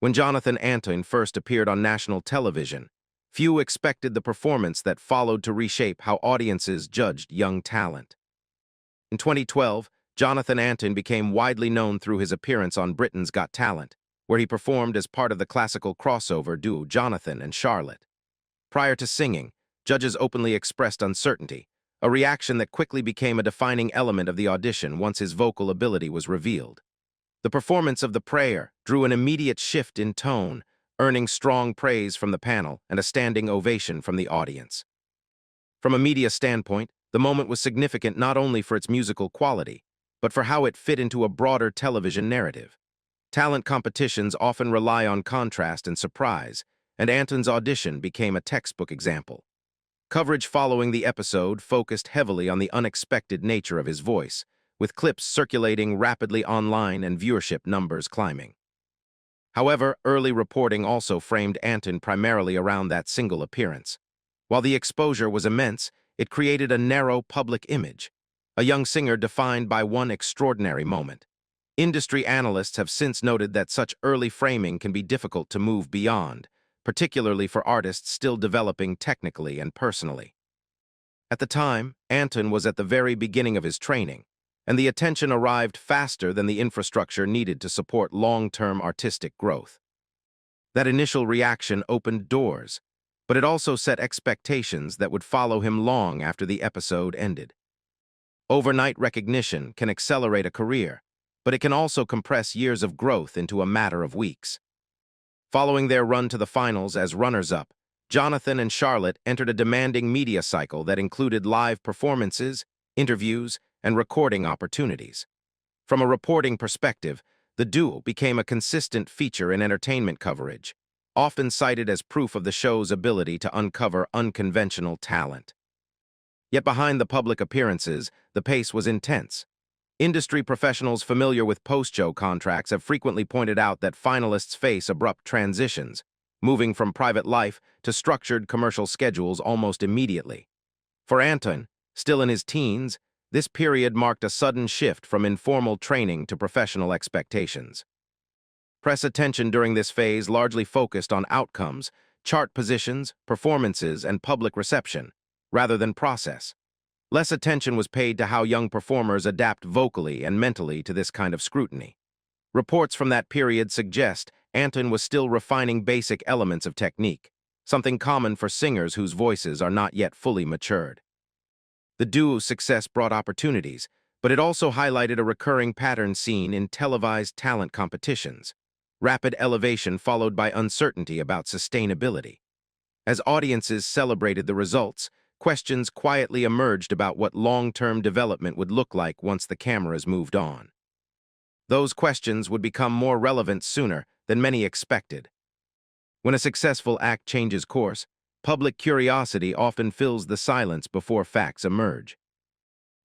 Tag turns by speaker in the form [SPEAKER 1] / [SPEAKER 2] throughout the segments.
[SPEAKER 1] When Jonathan Antoine first appeared on national television, few expected the performance that followed to reshape how audiences judged young talent. In 2012, Jonathan Antoine became widely known through his appearance on Britain's Got Talent, where he performed as part of the classical crossover duo Jonathan and Charlotte. Prior to singing, judges openly expressed uncertainty, a reaction that quickly became a defining element of the audition once his vocal ability was revealed. The performance of The Prayer drew an immediate shift in tone, earning strong praise from the panel and a standing ovation from the audience. From a media standpoint, the moment was significant not only for its musical quality, but for how it fit into a broader television narrative. Talent competitions often rely on contrast and surprise, and Antoine's audition became a textbook example. Coverage following the episode focused heavily on the unexpected nature of his voice, with clips circulating rapidly online and viewership numbers climbing. However, early reporting also framed Antoine primarily around that single appearance. While the exposure was immense, it created a narrow public image, a young singer defined by one extraordinary moment. Industry analysts have since noted that such early framing can be difficult to move beyond, particularly for artists still developing technically and personally. At the time, Antoine was at the very beginning of his training, and the attention arrived faster than the infrastructure needed to support long-term artistic growth. That initial reaction opened doors, but it also set expectations that would follow him long after the episode ended. Overnight recognition can accelerate a career, but it can also compress years of growth into a matter of weeks. Following their run to the finals as runners-up, Jonathan and Charlotte entered a demanding media cycle that included live performances, interviews, and recording opportunities. From a reporting perspective, the duo became a consistent feature in entertainment coverage, often cited as proof of the show's ability to uncover unconventional talent. Yet behind the public appearances, the pace was intense. Industry professionals familiar with post-show contracts have frequently pointed out that finalists face abrupt transitions, moving from private life to structured commercial schedules almost immediately. For Antoine, still in his teens, this period marked a sudden shift from informal training to professional expectations. Press attention during this phase largely focused on outcomes, chart positions, performances, and public reception, rather than process. Less attention was paid to how young performers adapt vocally and mentally to this kind of scrutiny. Reports from that period suggest Antoine was still refining basic elements of technique, something common for singers whose voices are not yet fully matured. The duo's success brought opportunities, but it also highlighted a recurring pattern seen in televised talent competitions: rapid elevation followed by uncertainty about sustainability. As audiences celebrated the results, questions quietly emerged about what long-term development would look like once the cameras moved on. Those questions would become more relevant sooner than many expected. When a successful act changes course, public curiosity often fills the silence before facts emerge.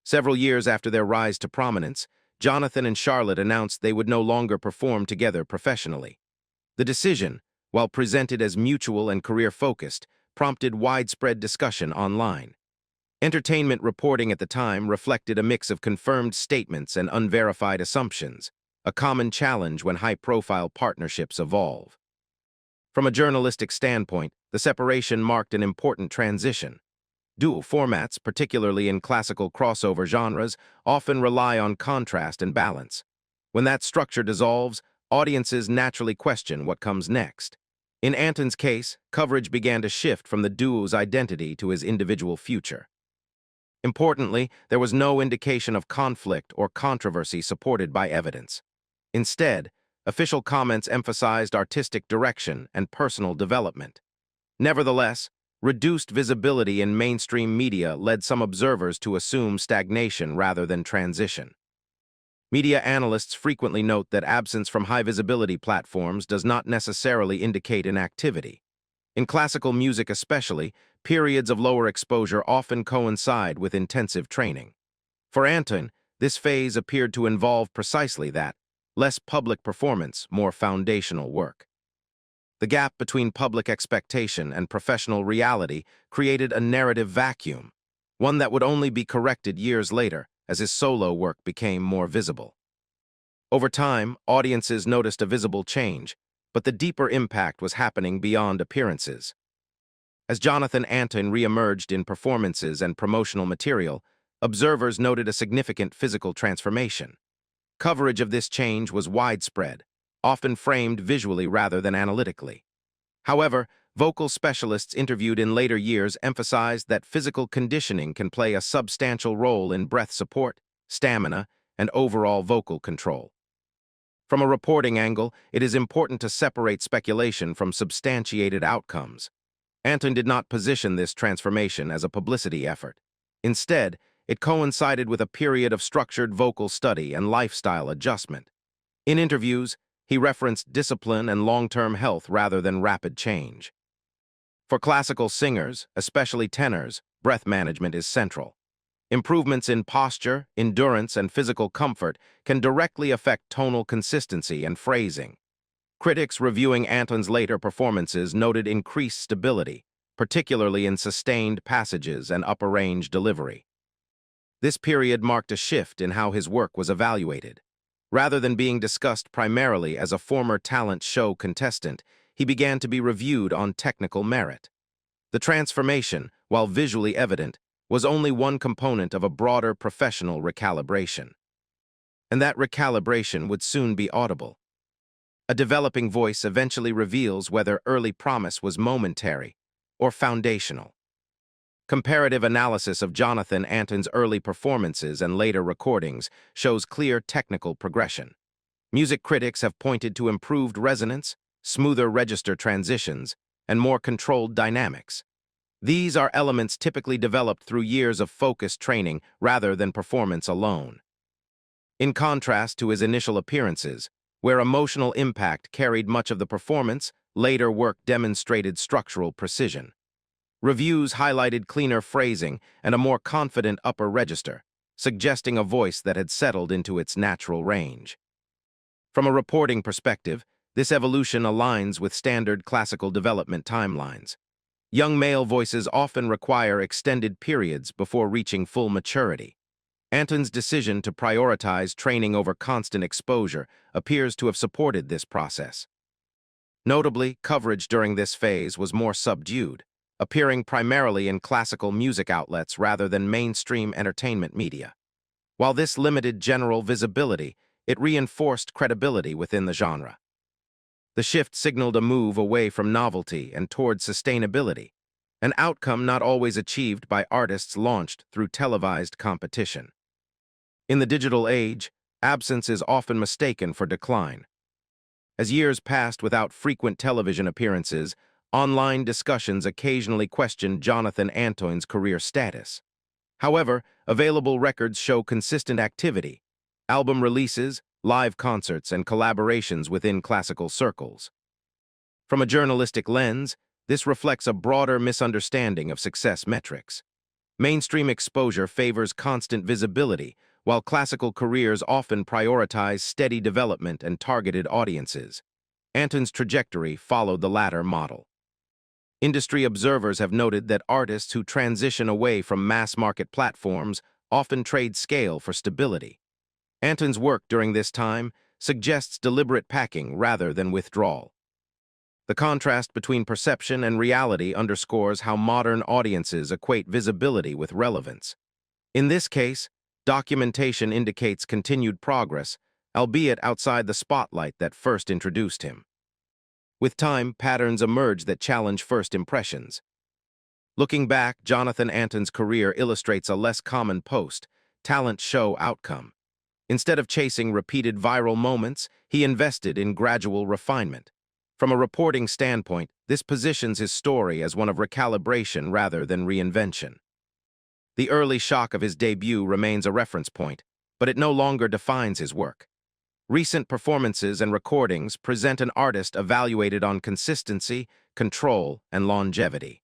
[SPEAKER 1] Several years after their rise to prominence, Jonathan and Charlotte announced they would no longer perform together professionally. The decision, while presented as mutual and career-focused, prompted widespread discussion online. Entertainment reporting at the time reflected a mix of confirmed statements and unverified assumptions, a common challenge when high-profile partnerships evolve. From a journalistic standpoint, the separation marked an important transition. Duo formats, particularly in classical crossover genres, often rely on contrast and balance. When that structure dissolves, audiences naturally question what comes next. In Antoine's case, coverage began to shift from the duo's identity to his individual future. Importantly, there was no indication of conflict or controversy supported by evidence. Instead, official comments emphasized artistic direction and personal development. Nevertheless, reduced visibility in mainstream media led some observers to assume stagnation rather than transition. Media analysts frequently note that absence from high-visibility platforms does not necessarily indicate inactivity. In classical music especially, periods of lower exposure often coincide with intensive training. For Antoine, this phase appeared to involve precisely that: less public performance, more foundational work. The gap between public expectation and professional reality created a narrative vacuum, one that would only be corrected years later as his solo work became more visible. Over time, audiences noticed a visible change. but the deeper impact was happening beyond appearances. As Jonathan Antoine re-emerged in performances and promotional material, observers noted a significant physical transformation. Coverage of this change was widespread, often framed visually rather than analytically. However, vocal specialists interviewed in later years emphasized that physical conditioning can play a substantial role in breath support, stamina, and overall vocal control. From a reporting angle, it is important to separate speculation from substantiated outcomes. Antoine did not position this transformation as a publicity effort. Instead, it coincided with a period of structured vocal study and lifestyle adjustment. In interviews, he referenced discipline and long-term health rather than rapid change. For classical singers, especially tenors, breath management is central. Improvements in posture, endurance, and physical comfort can directly affect tonal consistency and phrasing. Critics reviewing Antoine's later performances noted increased stability, particularly in sustained passages and upper-range delivery. This period marked a shift in how his work was evaluated. Rather than being discussed primarily as a former talent show contestant, he began to be reviewed on technical merit. The transformation, while visually evident, was only one component of a broader professional recalibration. And that recalibration would soon be audible. A developing voice eventually reveals whether early promise was momentary or foundational. Comparative analysis of Jonathan Antoine's early performances and later recordings shows clear technical progression. Music critics have pointed to improved resonance, smoother register transitions, and more controlled dynamics. These are elements typically developed through years of focused training rather than performance alone. In contrast to his initial appearances, where emotional impact carried much of the performance, later work demonstrated structural precision. Reviews highlighted cleaner phrasing and a more confident upper register, suggesting a voice that had settled into its natural range. From a reporting perspective, this evolution aligns with standard classical development timelines. Young male voices often require extended periods before reaching full maturity. Antoine's decision to prioritize training over constant exposure appears to have supported this process. Notably, coverage during this phase was more subdued, appearing primarily in classical music outlets rather than mainstream entertainment media. While this limited general visibility, it reinforced credibility within the genre. The shift signaled a move away from novelty and toward sustainability, an outcome not always achieved by artists launched through televised competition. In the digital age, absence is often mistaken for decline. As years passed without frequent television appearances, online discussions occasionally questioned Jonathan Antoine's career status. However, available records show consistent activity, album releases, live concerts, and collaborations within classical circles. From a journalistic lens, this reflects a broader misunderstanding of success metrics. Mainstream exposure favors constant visibility, while classical careers often prioritize steady development and targeted audiences. Antoine's trajectory followed the latter model. Industry observers have noted that artists who transition away from mass-market platforms often trade scale for stability. Antoine's work during this time suggests deliberate packing rather than withdrawal. The contrast between perception and reality underscores how modern audiences equate visibility with relevance. In this case, documentation indicates continued progress, albeit outside the spotlight that first introduced him. With time, patterns emerge that challenge first impressions. Looking back, Jonathan Antoine's career illustrates a less common post-talent show outcome. Instead of chasing repeated viral moments, he invested in gradual refinement. From a reporting standpoint, this positions his story as one of recalibration rather than reinvention. The early shock of his debut remains a reference point, but it no longer defines his work. Recent performances and recordings present an artist evaluated on consistency, control, and longevity.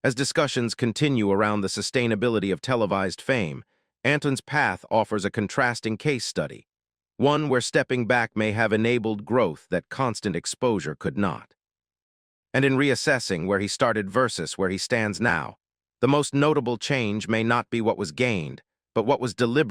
[SPEAKER 1] As discussions continue around the sustainability of televised fame, Antoine's path offers a contrasting case study, one where stepping back may have enabled growth that constant exposure could not. And in reassessing where he started versus where he stands now, the most notable change may not be what was gained, but what was deliberately